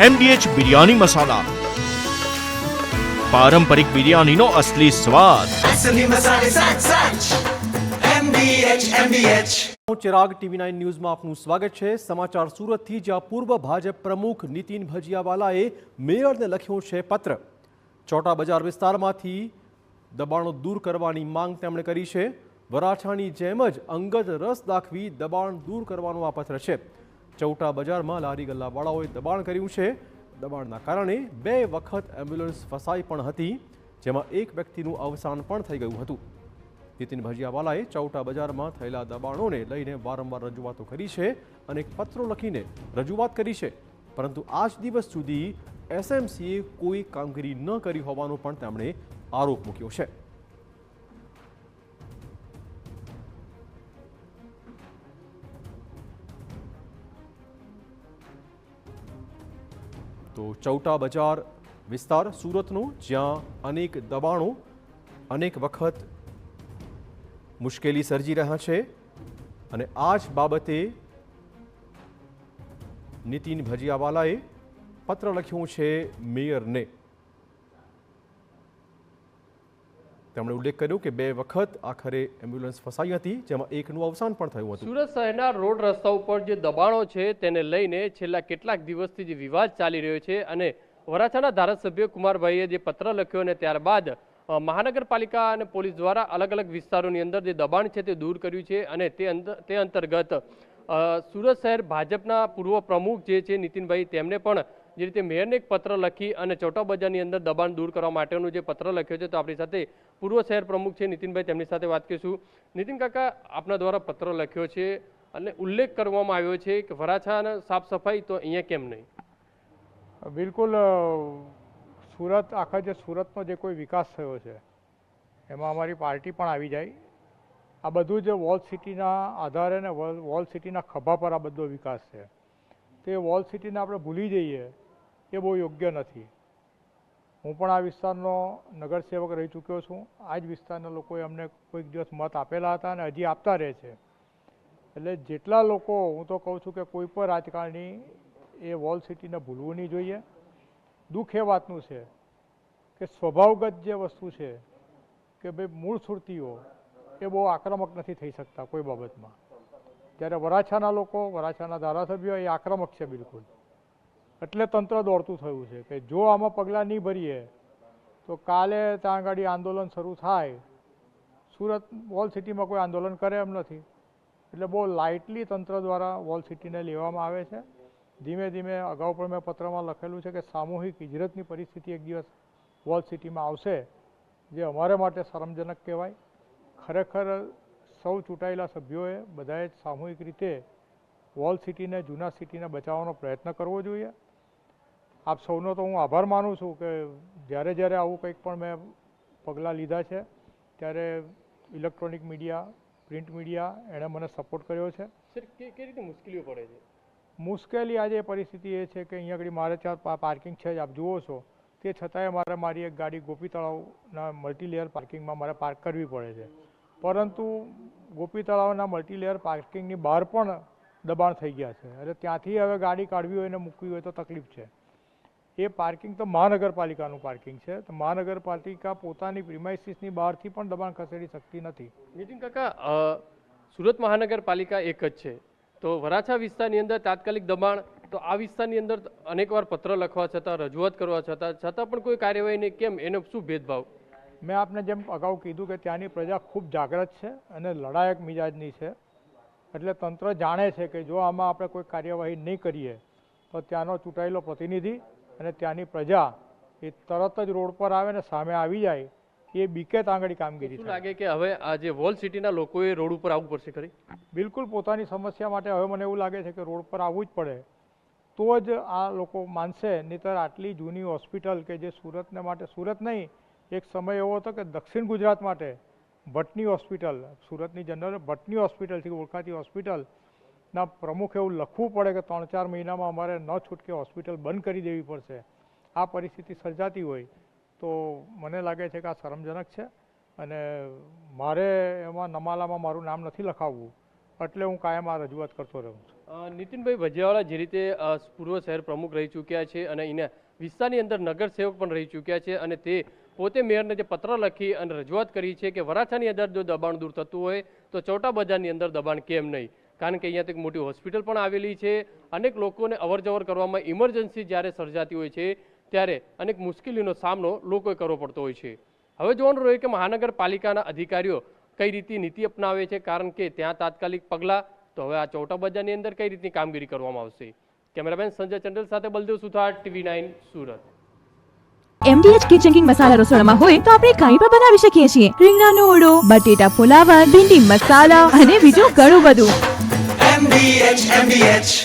MDH biryani મસાલા, પારંપરિક બિરયાનીનો અસલી સ્વાદ. असली मसाले साच साच MDH હું ચિરાગ TV9 ન્યૂઝમાં આપનું સ્વાગત છે. સમાચાર સુરતથી, જ્યાં પૂર્વ ભાજપ પ્રમુખ નીતિન ભજીયાવાલાએ મેયરને લખ્યો છે પત્ર. ચોટા બજાર વિસ્તારમાંથી દબાણો દૂર કરવાની માંગ તેમણે કરી છે. વરાછાની જેમ જ અંગત રસ દાખવી દબાણ દૂર કરવાનો આ પત્ર છે. ચૌટા બજારમાં લારી ગલ્લાવાળાઓએ દબાણ કર્યું છે. દબાણના કારણે 2 વખત એમ્બ્યુલન્સ ફસાઈ પણ હતી, જેમાં એક વ્યક્તિનું અવસાન પણ થઈ ગયું હતું. નીતિન ભજીયાવાલાએ ચૌટા બજારમાં થયેલા દબાણોને લઈને વારંવાર રજૂઆતો કરી છે અને એક પત્રો લખીને રજૂઆત કરી છે, પરંતુ આજ દિવસ સુધી SMCએ કોઈ કામગીરી ન કરી હોવાનો પણ તેમણે આરોપ મૂક્યો છે. તો ચૌટા બજાર વિસ્તાર સુરતનો, જ્યાં અનેક દબાણો અનેક વખત મુશ્કેલી સર્જી રહ્યા છે, અને આ જ બાબતે નીતિન ભજીયાવાલાએ પત્ર લખ્યું છે મેયરને. તેમણે ઉલ્લેખ કર્યો કે 2 વખત આખરે એમ્બ્યુલન્સ ફસાઈ હતી, જેમાં એકનું અવસાન પણ થયું હતું. સુરત શહેરના રોડ રસ્તા ઉપર જે દબાણો છે તેને લઈને છેલ્લા કેટલાક દિવસથી જે વિવાદ ચાલી રહ્યો છે, અને વરાછાના ધારાસભ્ય કુમારભાઈએ જે પત્ર લખ્યો અને ત્યારબાદ મહાનગરપાલિકા અને પોલીસ દ્વારા અલગ અલગ વિસ્તારોની અંદર જે દબાણ છે તે દૂર કર્યું છે. અને તે અંતર્ગત સુરત શહેર ભાજપના પૂર્વ પ્રમુખ જે છે નીતિનભાઈ, તેમને પણ જે રીતે મેયરને એક પત્ર લખી અને ચોટા બજારની અંદર દબાણ દૂર કરવા માટેનો જે પત્ર લખ્યો છે, તો આપણી સાથે પૂર્વ શહેર પ્રમુખ છે નીતિનભાઈ, તેમની સાથે વાત કરીશું. નીતિન કાકા, આપના દ્વારા પત્ર લખ્યો છે અને ઉલ્લેખ કરવામાં આવ્યો છે કે વરાછાના સાફ સફાઈ, તો અહીંયા કેમ નહીં? બિલકુલ, સુરત આખા જે સુરતનો જે કોઈ વિકાસ થયો છે એમાં અમારી પાર્ટી પણ આવી જાય. આ બધું જ વોલ સિટીના આધારે ને વોલ સિટીના ખભા પર આ બધો વિકાસ છે. તે વોલ સિટીને આપણે ભૂલી જઈએ એ બહુ યોગ્ય નથી. હું પણ આ વિસ્તારનો નગરસેવક રહી ચૂક્યો છું. આ જ વિસ્તારના લોકોએ અમને કોઈક દિવસ મત આપેલા હતા અને હજી આપતા રહે છે. એટલે જેટલા લોકો, હું તો કહું છું કે કોઈ પણ રાજકારણી એ વોલ સિટીને ભૂલવું નહીં જોઈએ. દુઃખ એ વાતનું છે કે સ્વભાવગત જે વસ્તુ છે કે ભાઈ મૂળ સુરતીઓ એ બહુ આક્રમક નથી થઈ શકતા કોઈ બાબતમાં, જ્યારે વરાછાના લોકો, વરાછાના ધારાસભ્યો એ આક્રમક છે બિલકુલ. એટલે તંત્ર દોડતું થયું છે કે જો આમાં પગલાં નહીં ભરીએ તો કાલે ત્યાં આગળ આંદોલન શરૂ થાય. સુરત વોલ સિટીમાં કોઈ આંદોલન કરે એમ નથી. એટલે બહુ લાઇટલી તંત્ર દ્વારા વોલ સિટીને લેવામાં આવે છે. ધીમે ધીમે, અગાઉ પણ મેં પત્રમાં લખેલું છે કે સામૂહિક હિજરતની પરિસ્થિતિ એક દિવસ વોલ સિટીમાં આવશે, જે અમારે માટે શરમજનક કહેવાય. ખરેખર સૌ ચૂંટાયેલા સભ્યોએ બધાએ સામૂહિક રીતે વોલ સિટીને, જૂના સિટીને બચાવવાનો પ્રયત્ન કરવો જોઈએ. આપ સૌનો તો હું આભાર માનું છું કે જ્યારે જ્યારે આવું કંઈક પણ મેં પગલાં લીધા છે ત્યારે ઇલેક્ટ્રોનિક મીડિયા, પ્રિન્ટ મીડિયા એણે મને સપોર્ટ કર્યો છે. સર, કઈ રીતે મુશ્કેલીઓ પડે છે? મુશ્કેલી આજે પરિસ્થિતિ એ છે કે અહીંયા આગળ મારે 4 પાર્કિંગ છે જ, આપ જુઓ છો. તે છતાંય મારે મારી એક ગાડી ગોપી તળાવના મલ્ટીલેયર પાર્કિંગમાં મારે પાર્ક કરવી પડે છે. પરંતુ ગોપી તળાવના મલ્ટીલેયર પાર્કિંગની બહાર પણ દબાણ થઈ ગયા છે. એટલે ત્યાંથી હવે ગાડી કાઢવી હોય ને મૂકવી હોય તો તકલીફ છે. એ પાર્કિંગ તો મહાનગરપાલિકાનું પાર્કિંગ છે, તો મહાનગરપાલિકા પોતાની પ્રિમાઇસીસની બહારથી પણ દબાણ ખસેડી શકતી નથી. નીતિન કાકા, સુરત મહાનગરપાલિકા એક જ છે, તો વરાછા વિસ્તારની અંદર તાત્કાલિક દબાણ, તો આ વિસ્તારની અંદર અનેકવાર પત્ર લખવા છતાં, રજૂઆત કરવા છતાં પણ કોઈ કાર્યવાહી નહીં, કેમ? એનો શું ભેદભાવ? મેં આપને જેમ અગાઉ કીધું કે ત્યાંની પ્રજા ખૂબ જાગૃત છે અને લડાયક મિજાજની છે. એટલે તંત્ર જાણે છે કે જો આમાં આપણે કોઈ કાર્યવાહી નહીં કરીએ તો ત્યાંનો ચૂંટાયેલો પ્રતિનિધિ અને ત્યાંની પ્રજા એ તરત જ રોડ પર આવે ને સામે આવી જાય, એ બીકે તાંગડી કામગીરી. શું લાગે કે હવે આ જે વોલ સિટીના લોકોએ રોડ ઉપર આવવું પડશે ખરી? બિલકુલ, પોતાની સમસ્યા માટે હવે મને એવું લાગે છે કે રોડ પર આવવું જ પડે તો જ આ લોકો માનશે. નહીંતર આટલી જૂની હોસ્પિટલ કે જે સુરતને માટે, સુરત નહીં, એક સમય એવો હતો કે દક્ષિણ ગુજરાત માટે ભટ્ટની હોસ્પિટલ, સુરતની જનરલ ભટ્ટની હોસ્પિટલથી ઓળખાતી હોસ્પિટલના પ્રમુખ એવું લખવું પડે કે 3-4 મહિનામાં અમારે ન છૂટકે હોસ્પિટલ બંધ કરી દેવી પડશે. આ પરિસ્થિતિ સર્જાતી હોય તો મને લાગે છે કે આ શરમજનક છે, અને મારે એમાં નમાલામાં મારું નામ નથી લખાવવું. એટલે હું કાયમ આ રજૂઆત કરતો રહું છું. નીતિનભાઈ ભજીયાવાળા જે રીતે પૂર્વ શહેર પ્રમુખ રહી ચૂક્યા છે અને એના વિસ્તારની અંદર નગરસેવક પણ રહી ચૂક્યા છે અને તે પોતે મેયરને જે પત્ર લખી અને રજૂઆત કરી છે કે વરાછાની અંદર જો દબાણ દૂર થતું હોય તો ચોટા બજારની અંદર દબાણ કેમ નહીં, કારણ કે અહીંયા તો એક મોટી હોસ્પિટલ પણ આવેલી છે. અનેક લોકોને અવરજવર કરવામાં ઇમરજન્સી જ્યારે સર્જાતી હોય છે ત્યારે અનેક મુશ્કેલીનો સામનો લોકોએ કરવો પડતો હોય છે. હવે જોવાનું રહ્યું કે મહાનગરપાલિકાના અધિકારીઓ કઈ રીતની નીતિ અપનાવે છે, કારણ કે ત્યાં તાત્કાલિક પગલાં તો હવે આ ચોટા બજારની અંદર કઈ રીતની કામગીરી કરવામાં આવશે. કેમેરામેન સંજય ચંડલ સાથે Baldev Suthar, TV9 Surat. MDH kitchen king masala રસોડામાં હોય તો આપણે કાંઈ પણ બનાવી શકીએ છીએ. રીંગણાનો ઓળો, બટેટા ફુલાવર, ભીંડી મસાલા અને બીજું ઘણું બધું. MDH